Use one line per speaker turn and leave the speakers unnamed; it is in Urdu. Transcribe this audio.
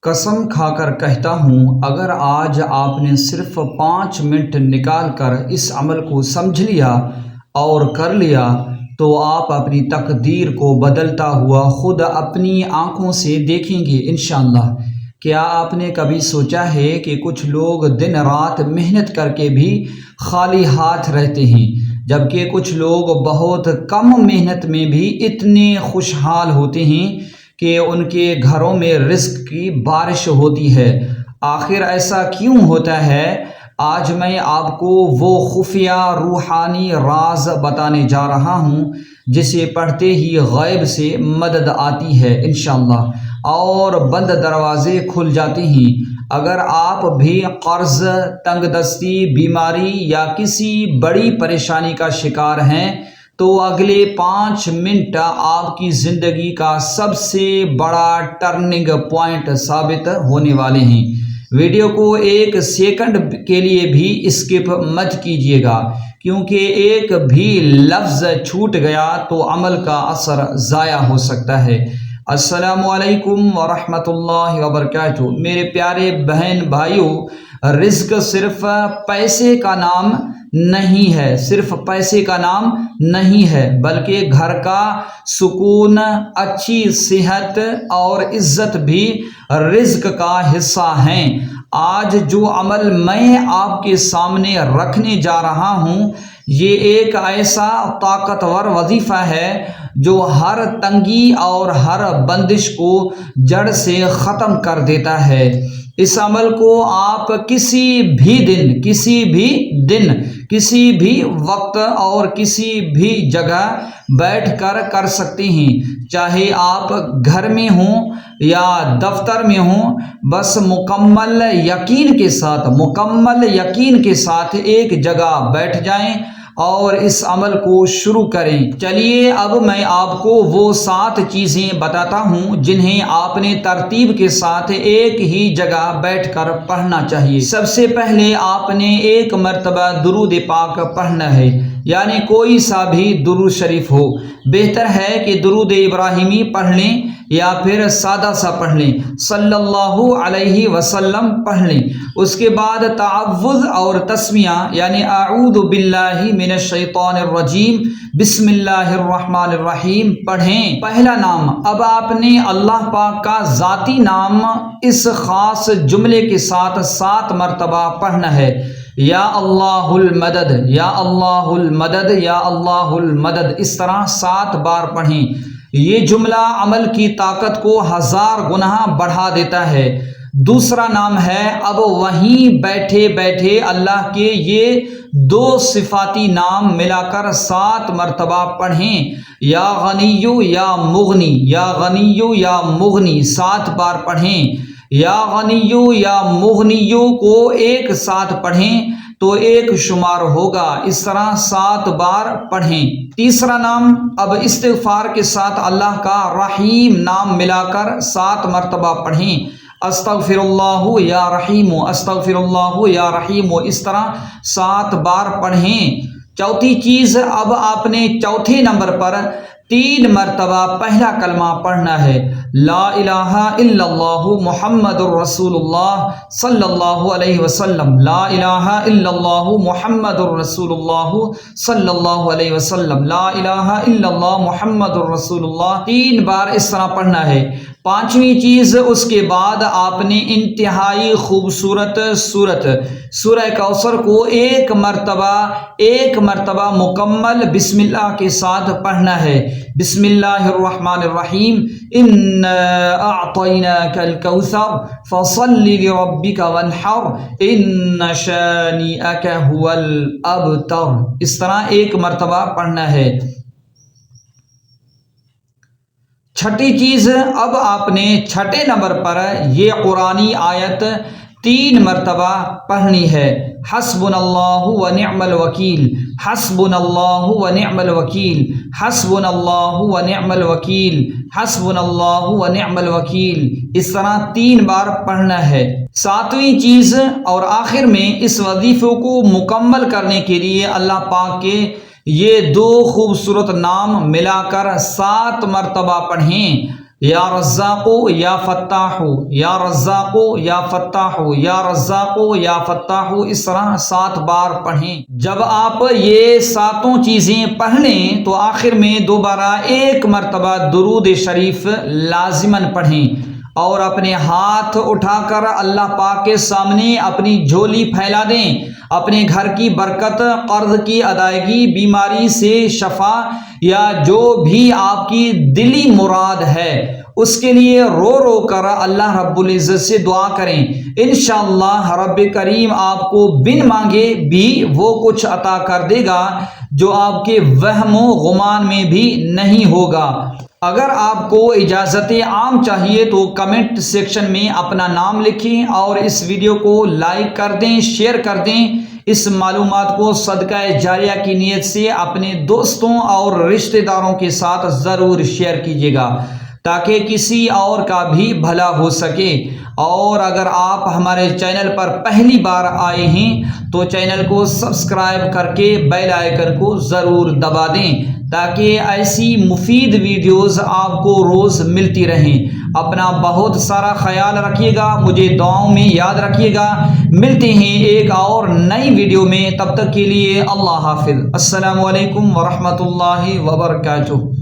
قسم کھا کر کہتا ہوں، اگر آج آپ نے صرف 5 منٹ نکال کر اس عمل کو سمجھ لیا اور کر لیا تو آپ اپنی تقدیر کو بدلتا ہوا خود اپنی آنکھوں سے دیکھیں گے انشاءاللہ۔ کیا آپ نے کبھی سوچا ہے کہ کچھ لوگ دن رات محنت کر کے بھی خالی ہاتھ رہتے ہیں، جبکہ کچھ لوگ بہت کم محنت میں بھی اتنے خوشحال ہوتے ہیں کہ ان کے گھروں میں رزق کی بارش ہوتی ہے؟ آخر ایسا کیوں ہوتا ہے؟ آج میں آپ کو وہ خفیہ روحانی راز بتانے جا رہا ہوں جسے پڑھتے ہی غیب سے مدد آتی ہے انشاءاللہ اور بند دروازے کھل جاتے ہیں۔ اگر آپ بھی قرض، تنگ دستی، بیماری یا کسی بڑی پریشانی کا شکار ہیں تو اگلے 5 منٹ آپ کی زندگی کا سب سے بڑا ٹرننگ پوائنٹ ثابت ہونے والے ہیں۔ ویڈیو کو 1 سیکنڈ کے لیے بھی اسکپ مت کیجیے گا، کیونکہ ایک بھی لفظ چھوٹ گیا تو عمل کا اثر ضائع ہو سکتا ہے۔ السلام علیکم ورحمۃ اللہ وبرکاتہ۔ میرے پیارے بہن بھائیوں، رزق صرف پیسے کا نام نہیں ہے، صرف پیسے کا نام نہیں ہے، بلکہ گھر کا سکون، اچھی صحت اور عزت بھی رزق کا حصہ ہیں۔ آج جو عمل میں آپ کے سامنے رکھنے جا رہا ہوں، یہ ایک ایسا طاقتور وظیفہ ہے جو ہر تنگی اور ہر بندش کو جڑ سے ختم کر دیتا ہے۔ اس عمل کو آپ کسی بھی وقت اور کسی بھی جگہ بیٹھ کر سکتے ہیں، چاہے آپ گھر میں ہوں یا دفتر میں ہوں۔ بس مکمل یقین کے ساتھ ایک جگہ بیٹھ جائیں اور اس عمل کو شروع کریں۔ چلیے اب میں آپ کو وہ 7 چیزیں بتاتا ہوں جنہیں آپ نے ترتیب کے ساتھ ایک ہی جگہ بیٹھ کر پڑھنا چاہیے۔ سب سے پہلے آپ نے 1 مرتبہ درود پاک پڑھنا ہے، یعنی کوئی سا بھی درود شریف ہو۔ بہتر ہے کہ درود ابراہیمی پڑھ لیں یا پھر سادہ سا پڑھ لیں، صلی اللہ علیہ وسلم پڑھ لیں۔ اس کے بعد تعوذ اور تسمیہ، یعنی اعوذ باللہ من الشیطان الرجیم، بسم اللہ الرحمن الرحیم پڑھیں۔ پہلا نام، اب آپ نے اللہ پاک کا ذاتی نام اس خاص جملے کے ساتھ 7 مرتبہ پڑھنا ہے، یا اللہ المدد، یا اللہ المدد، یا اللہ المدد، اس طرح 7 بار پڑھیں۔ یہ جملہ عمل کی طاقت کو 1000 گنا بڑھا دیتا ہے۔ دوسرا نام ہے، اب وہیں بیٹھے بیٹھے اللہ کے یہ 2 صفاتی نام ملا کر 7 مرتبہ پڑھیں، یا غنیو یا مغنی، یا غنیو یا مغنی 7 بار پڑھیں۔ یا غنیو یا مغنیو کو ایک ساتھ پڑھیں تو 1 شمار ہوگا، اس طرح 7 بار پڑھیں۔ تیسرا نام، اب استغفار کے ساتھ اللہ کا رحیم نام ملا کر 7 مرتبہ پڑھیں، استغفر اللہ یا رحیم، استغفر اللہ یا رحیم، اس طرح 7 بار پڑھیں۔ چوتھی چیز، اب آپ نے چوتھے نمبر پر 3 مرتبہ پہلا کلمہ پڑھنا ہے، لا الہ الا اللہ محمد الرسول اللہ صلی اللہ علیہ وسلم، لا الہ الا اللہ محمد الرسول اللہ صلی اللہ علیہ وسلم، لا الہ الا اللہ محمد الرسول اللہ 3 بار اس طرح پڑھنا ہے۔ 5ویں چیز، اس کے بعد آپ نے انتہائی خوبصورت سورہ کوثر کو 1 مرتبہ مکمل بسم اللہ کے ساتھ پڑھنا ہے، بسم اللہ الرحمن الرحیم، انا اعطیناک الکوثر فصل لربک وانحر ان شانئک هو الابتر، اس طرح 1 مرتبہ پڑھنا ہے۔ چھٹی چیز، اب آپ نے 6 نمبر پر یہ قرآنی آیت 3 مرتبہ پڑھنی ہے، حسبنا اللہ ونعم الوکیل، حسبنا اللہ ونعم الوکیل، حسبنا اللہ ونعم الوکیل، حسبنا اللہ ونعم الوکیل، اس طرح 3 بار پڑھنا ہے۔ 7ویں چیز اور آخر میں، اس وظیفے کو مکمل کرنے کے لیے اللہ پاک کے یہ 2 خوبصورت نام ملا کر 7 مرتبہ پڑھیں، یا رزاق یا فتاح، یا رزاق یا فتاح، یا رزاق یا فتاح، اس طرح 7 بار پڑھیں۔ جب آپ یہ 7 چیزیں پڑھ لیں تو آخر میں دوبارہ 1 مرتبہ درود شریف لازماً پڑھیں اور اپنے ہاتھ اٹھا کر اللہ پاک کے سامنے اپنی جھولی پھیلا دیں۔ اپنے گھر کی برکت، قرض کی ادائیگی، بیماری سے شفا یا جو بھی آپ کی دلی مراد ہے اس کے لیے رو رو کر اللہ رب العزت سے دعا کریں۔ انشاءاللہ رب کریم آپ کو بن مانگے بھی وہ کچھ عطا کر دے گا جو آپ کے وہم و گمان میں بھی نہیں ہوگا۔ اگر آپ کو اجازت عام چاہیے تو کمنٹ سیکشن میں اپنا نام لکھیں اور اس ویڈیو کو لائک کر دیں، شیئر کر دیں۔ اس معلومات کو صدقہ جاریہ کی نیت سے اپنے دوستوں اور رشتہ داروں کے ساتھ ضرور شیئر کیجیے گا تاکہ کسی اور کا بھی بھلا ہو سکے۔ اور اگر آپ ہمارے چینل پر پہلی بار آئے ہیں تو چینل کو سبسکرائب کر کے بیل آئیکن کو ضرور دبا دیں تاکہ ایسی مفید ویڈیوز آپ کو روز ملتی رہیں۔ اپنا بہت سارا خیال رکھیے گا، مجھے دعاؤں میں یاد رکھیے گا۔ ملتے ہیں ایک اور نئی ویڈیو میں، تب تک کے لیے اللہ حافظ۔ السلام علیکم ورحمۃ اللہ وبرکاتہ۔